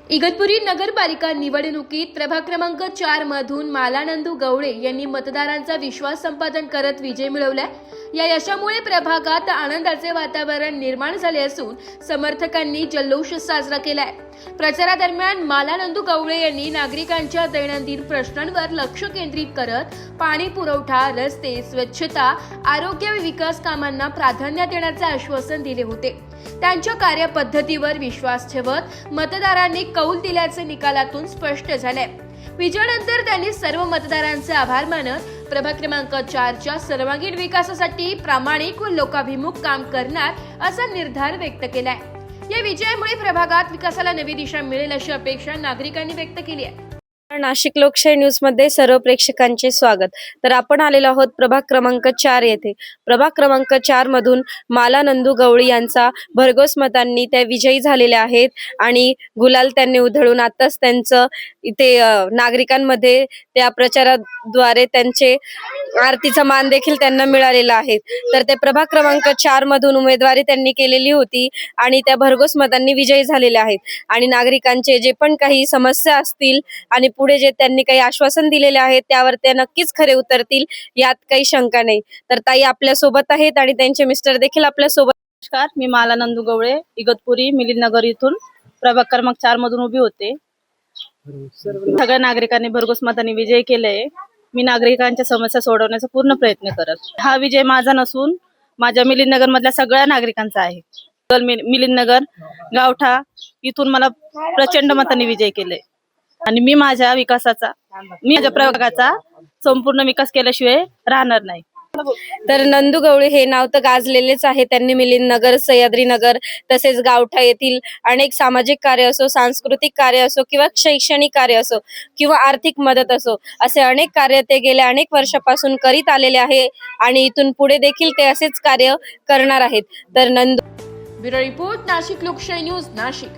इगतपुरी नगरपालिका निवडणुकीत प्रभाग क्रमांक 4 मधून मालानंदू गवळे यांनी मतदारांचा विश्वास संपादन करत विजय मिळवलाय। या यशामुळे प्रभागात आनंदाचे वातावरण निर्माण झाले असून समर्थकांनी जल्लोष साजरा केलाय। प्रचारादरम्यान मालानंदू गवळे यांनी नागरिकांच्या दैनंदिन प्रश्नांवर लक्ष केंद्रित करत पाणी पुरवठा, रस्ते, स्वच्छता, आरोग्य व विकास कामांना प्राधान्य देण्याचे आश्वासन दिले होते। त्यांच्या कार्यपद्धतीवर विश्वास ठेवत मतदारांनी कौल दिल्याचे निकालातून स्पष्ट झाले। विजयानंतर त्यांनी सर्व मतदारांचे आभार मानत प्रभाग क्रमांक 4च्या सर्वांगीण विकासासाठी प्रामाणिक व लोकाभिमुख काम करणार असा निर्धार व्यक्त केलाय। या विजयामुळे प्रभागात विकासाला नवी दिशा मिळेल अशी अपेक्षा नागरिकांनी व्यक्त केली आहे। नाशिक लोकशाही न्यूज मध्ये सर्व प्रेक्षकांचे स्वागत। तर आपण आलेलो आहोत प्रभाग क्रमांक 4 येथे। प्रभाग क्रमांक 4 मधून मालानंदू गवळी यांचा भरघोस मतांनी त्या विजयी झालेले आहेत आणि गुलाल त्यांनी उधळून आताच त्यांचं इथे नागरिकांमध्ये त्या प्रचाराद्वारे त्यांचे आरतीचा मान देखील त्यांना मिळालेला आहे। तर ते प्रभाग क्रमांक 4 मधून उमेदवारी त्यांनी केलेली होती आणि त्या भरघोस मतांनी विजयी झालेले आहेत आणि नागरिकांचे जे पण काही समस्या असतील आणि पुढे जे त्यांनी काही आश्वासन दिलेले आहेत त्यावर ते नक्कीच खरे उतरतील, यात काही शंका नाही। तर ताई आपल्या सोबत आहेत आणि त्यांचे मिस्टर देखील आपल्या सोबत। नमस्कार, मी मालानंदू गवळे, इगतपुरी मिलिंदनगर इथून प्रभाग क्रमांक 4 मधून उभी होते। सगळ्या नागरिकांनी भरघोस मतांनी विजय केलाय। मी नागरिकांच्या समस्या सोडवण्याचा पूर्ण प्रयत्न करत। हा विजय माझा नसून माझ्या मिलिंदनगर मधल्या सगळ्या नागरिकांचा आहे। मिलिंदनगर, गावठा इथून मला प्रचंड मतांनी विजय केले आणि मी माझ्या प्रभागाचा संपूर्ण विकास केल्याशिवाय राहणार नाही। तर नंदू गवळे हे नाव तर गाजलेलेच आहे। त्यांनी मिलिंदनगर, सह्याद्रीनगर तसेच गावठा येथील अनेक सामाजिक कार्य असो, सांस्कृतिक कार्य असो किंवा शैक्षणिक कार्य असो किंवा आर्थिक मदत असो, असे अनेक कार्य ते गेल्या अनेक वर्षापासून करीत आलेले आहे आणि इथून पुढे देखील ते असेच कार्य करणार आहेत। तर नंदू ब्युरो रिपोर्ट, नाशिक लोकशाही न्यूज, नाशिक।